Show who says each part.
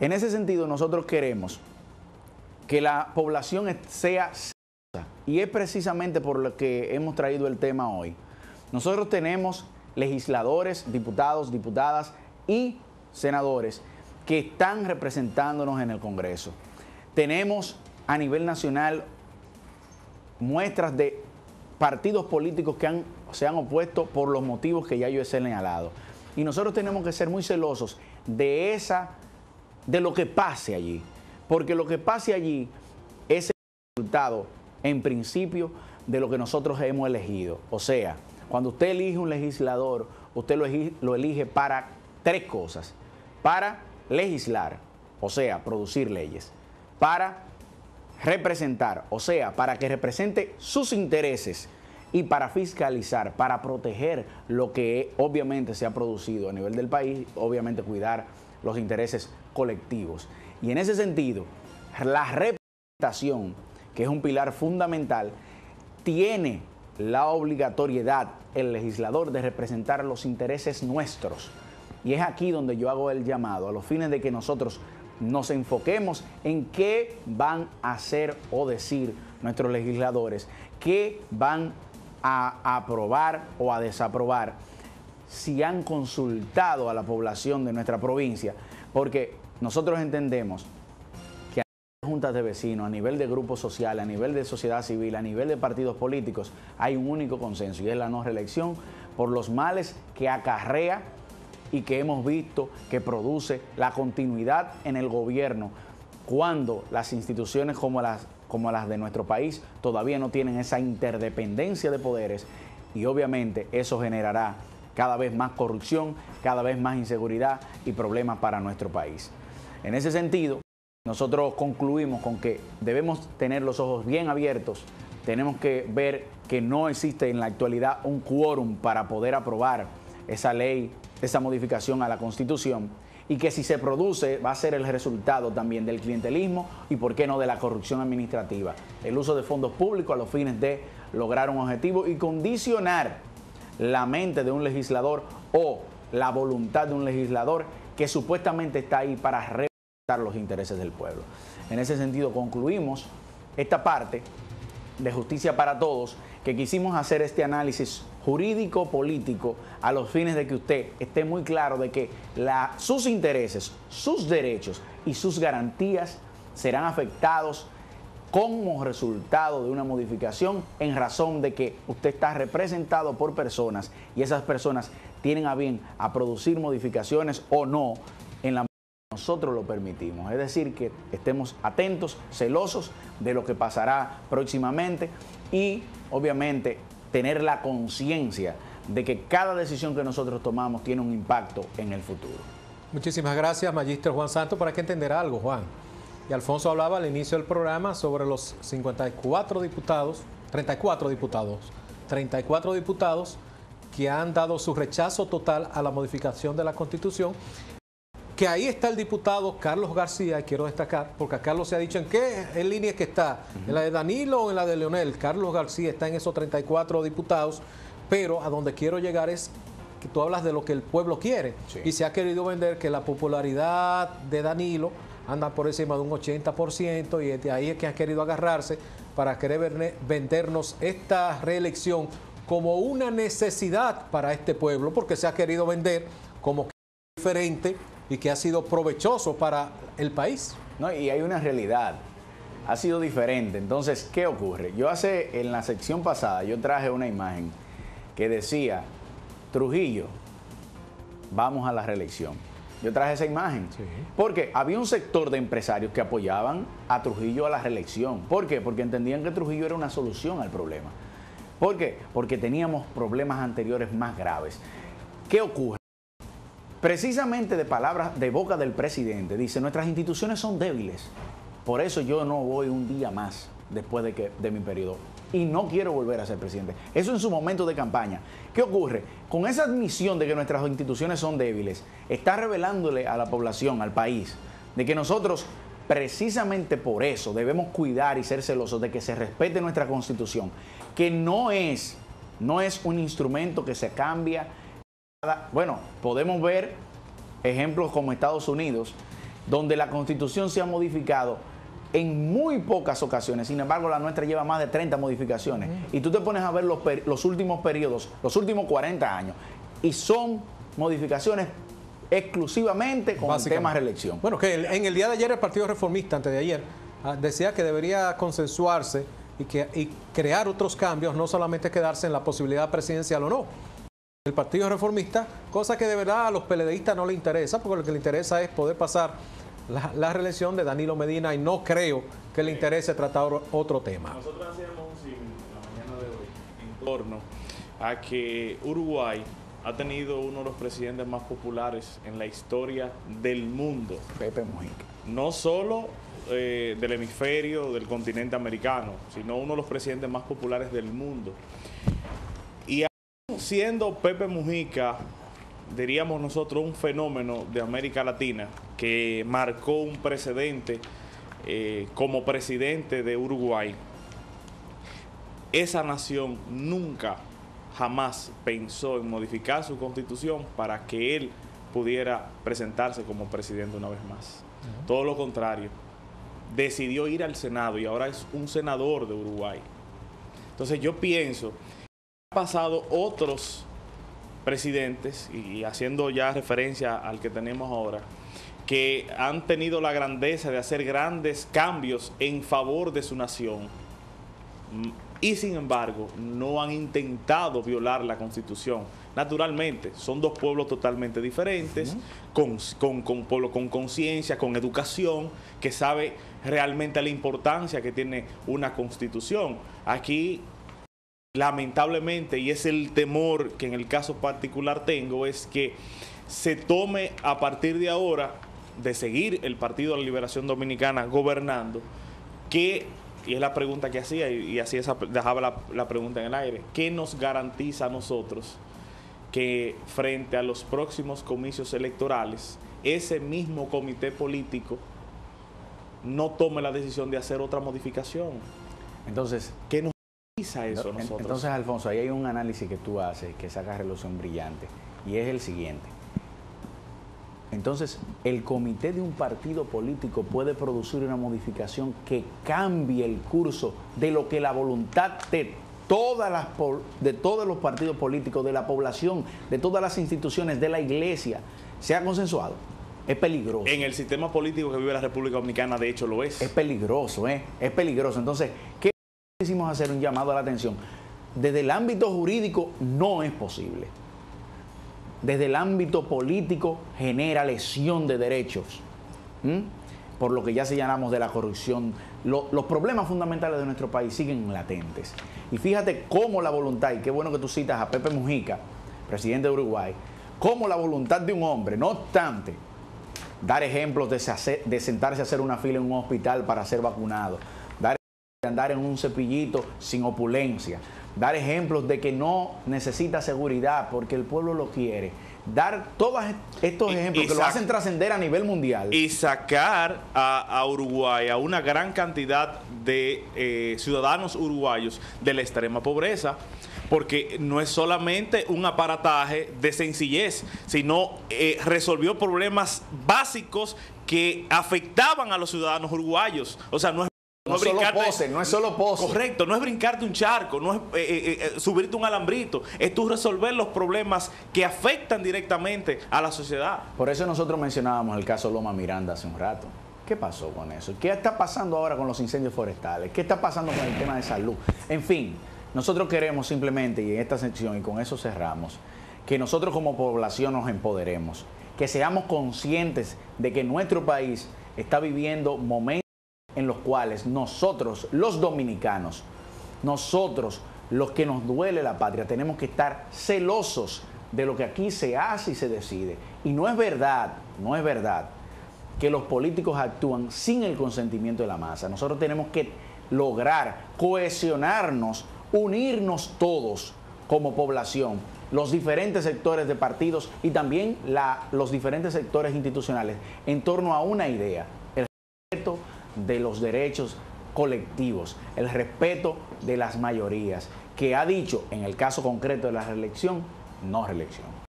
Speaker 1: En ese sentido, nosotros queremos que la población sea celosa, y es precisamente por lo que hemos traído el tema hoy. Nosotros tenemos legisladores, diputados, diputadas y senadores que están representándonos en el Congreso. Tenemos a nivel nacional muestras de partidos políticos que se han opuesto por los motivos que ya yo he señalado. Y nosotros tenemos que ser muy celosos de lo que pase allí, porque lo que pase allí es el resultado, en principio, de lo que nosotros hemos elegido. O sea, cuando usted elige un legislador, usted lo elige para tres cosas: para legislar, o sea, producir leyes; para representar, o sea, para que represente sus intereses; y para fiscalizar, para proteger lo que obviamente se ha producido a nivel del país, obviamente cuidar los intereses colectivos. Y en ese sentido, la representación, que es un pilar fundamental, tiene la obligatoriedad, el legislador, de representar los intereses nuestros. Y es aquí donde yo hago el llamado, a los fines de que nosotros nos enfoquemos en qué van a hacer o decir nuestros legisladores, qué van a aprobar o a desaprobar, si han consultado a la población de nuestra provincia, porque nosotros entendemos que a nivel de juntas de vecinos, a nivel de grupos sociales, a nivel de sociedad civil, a nivel de partidos políticos, hay un único consenso, y es la no reelección, por los males que acarrea y que hemos visto que produce la continuidad en el gobierno, cuando las instituciones como las de nuestro país todavía no tienen esa interdependencia de poderes, y obviamente eso generará cada vez más corrupción, cada vez más inseguridad y problemas para nuestro país. En ese sentido, nosotros concluimos con que debemos tener los ojos bien abiertos, tenemos que ver que no existe en la actualidad un quórum para poder aprobar esa ley, esa modificación a la Constitución, y que si se produce va a ser el resultado también del clientelismo y, por qué no, de la corrupción administrativa, el uso de fondos públicos a los fines de lograr un objetivo y condicionar la mente de un legislador o la voluntad de un legislador que supuestamente está ahí para representar los intereses del pueblo. En ese sentido concluimos esta parte de Justicia para Todos, que quisimos hacer este análisis jurídico-político a los fines de que usted esté muy claro de que sus intereses, sus derechos y sus garantías serán afectados como resultado de una modificación, en razón de que usted está representado por personas y esas personas tienen a bien a producir modificaciones o no en la medida que nosotros lo permitimos. Es decir, que estemos atentos, celosos de lo que pasará próximamente y obviamente tener la conciencia de que cada decisión que nosotros tomamos tiene un impacto en el futuro.
Speaker 2: Muchísimas gracias, Magíster Juan Santos. Para que entender algo, Juan. Y Alfonso hablaba al inicio del programa sobre los 34 diputados que han dado su rechazo total a la modificación de la Constitución. Que ahí está el diputado Carlos García, y quiero destacar, porque a Carlos se ha dicho en qué línea que está, en la de Danilo o en la de Leonel. Carlos García está en esos 34 diputados, pero a donde quiero llegar es que tú hablas de lo que el pueblo quiere, sí. Y se ha querido vender que la popularidad de Danilo anda por encima de un 80%, y de ahí es que han querido agarrarse para querer vendernos esta reelección como una necesidad para este pueblo, porque se ha querido vender como que es diferente y que ha sido provechoso para el país.
Speaker 1: No, y hay una realidad, ha sido diferente. Entonces, ¿qué ocurre? En la sección pasada, yo traje una imagen que decía: Trujillo, vamos a la reelección. Yo traje esa imagen, sí, porque había un sector de empresarios que apoyaban a Trujillo a la reelección. ¿Por qué? Porque entendían que Trujillo era una solución al problema. ¿Por qué? Porque teníamos problemas anteriores más graves. ¿Qué ocurre? Precisamente de palabras de boca del presidente, dice: nuestras instituciones son débiles, por eso yo no voy un día más después de mi periodo y no quiero volver a ser presidente. Eso en su momento de campaña. ¿Qué ocurre? Con esa admisión de que nuestras instituciones son débiles, está revelándole a la población, al país, de que nosotros precisamente por eso debemos cuidar y ser celosos de que se respete nuestra Constitución, que no es un instrumento que se cambia. Bueno, podemos ver ejemplos como Estados Unidos, donde la Constitución se ha modificado en muy pocas ocasiones. Sin embargo, la nuestra lleva más de 30 modificaciones. Y tú te pones a ver los últimos periodos, los últimos 40 años, y son modificaciones exclusivamente con el tema reelección.
Speaker 2: Bueno, que en el día de ayer el Partido Reformista, antes de ayer, decía que debería consensuarse y crear otros cambios, no solamente quedarse en la posibilidad presidencial o no. El Partido Reformista, cosa que de verdad a los PLDistas no le interesa, porque lo que le interesa es poder pasar la reelección de Danilo Medina, y no creo que le interese tratar otro tema.
Speaker 3: Nosotros hacíamos un símil en la mañana de hoy en torno a que Uruguay ha tenido uno de los presidentes más populares en la historia del mundo.
Speaker 1: Pepe Mujica.
Speaker 3: No solo del hemisferio, del continente americano, sino uno de los presidentes más populares del mundo. Y siendo Pepe Mujica, diríamos nosotros, un fenómeno de América Latina que marcó un precedente como presidente de Uruguay, esa nación nunca, jamás pensó en modificar su constitución para que él pudiera presentarse como presidente una vez más. Todo lo contrario, decidió ir al Senado y ahora es un senador de Uruguay. Entonces yo pienso que han pasado otros presidentes, y haciendo ya referencia al que tenemos ahora, que han tenido la grandeza de hacer grandes cambios en favor de su nación y sin embargo no han intentado violar la Constitución. Naturalmente, son dos pueblos totalmente diferentes, con pueblo con conciencia, con educación, que sabe realmente la importancia que tiene una Constitución. Aquí, lamentablemente, y es el temor que en el caso particular tengo, es que se tome a partir de ahora, de seguir el Partido de la Liberación Dominicana gobernando, que, y es la pregunta que hacía, y así dejaba la pregunta en el aire, ¿qué nos garantiza a nosotros que frente a los próximos comicios electorales, ese mismo comité político no tome la decisión de hacer otra modificación?
Speaker 1: Entonces,
Speaker 3: ¿qué nos garantiza eso a nosotros?
Speaker 1: Entonces, Alfonso, ahí hay un análisis que tú haces que saca a relucir brillante, y es el siguiente. Entonces, el comité de un partido político puede producir una modificación que cambie el curso de lo que la voluntad de todos los partidos políticos, de la población, de todas las instituciones, de la iglesia, se ha consensuado. Es peligroso.
Speaker 3: En el sistema político que vive la República Dominicana, de hecho, lo es.
Speaker 1: Es peligroso, es peligroso. Entonces, ¿qué hicimos hacer un llamado a la atención? Desde el ámbito jurídico no es posible. Desde el ámbito político genera lesión de derechos. Por lo que ya señalamos de la corrupción. Los problemas fundamentales de nuestro país siguen latentes. Y fíjate cómo la voluntad, y qué bueno que tú citas a Pepe Mujica, presidente de Uruguay, cómo la voluntad de un hombre, no obstante, dar ejemplos de sentarse a hacer una fila en un hospital para ser vacunado, dar ejemplos de andar en un cepillito sin opulencia, dar ejemplos de que no necesita seguridad porque el pueblo lo quiere, dar todos estos ejemplos que lo hacen trascender a nivel mundial.
Speaker 3: Y sacar a Uruguay a una gran cantidad de ciudadanos uruguayos de la extrema pobreza, porque no es solamente un aparataje de sencillez, sino resolvió problemas básicos que afectaban a los ciudadanos uruguayos. O sea, no es
Speaker 1: solo pose.
Speaker 3: Correcto, no es brincarte un charco, no es subirte un alambrito, es tú resolver los problemas que afectan directamente a la sociedad.
Speaker 1: Por eso nosotros mencionábamos el caso Loma Miranda hace un rato. ¿Qué pasó con eso? ¿Qué está pasando ahora con los incendios forestales? ¿Qué está pasando con el tema de salud? En fin, nosotros queremos simplemente, y en esta sección, y con eso cerramos, que nosotros como población nos empoderemos, que seamos conscientes de que nuestro país está viviendo momentos en los cuales nosotros, los dominicanos, nosotros, los que nos duele la patria, tenemos que estar celosos de lo que aquí se hace y se decide. Y no es verdad que los políticos actúan sin el consentimiento de la masa. Nosotros tenemos que lograr cohesionarnos, unirnos todos como población, los diferentes sectores de partidos y también los diferentes sectores institucionales en torno a una idea: el respeto de los derechos colectivos, el respeto de las mayorías, que ha dicho en el caso concreto de la reelección, no reelección.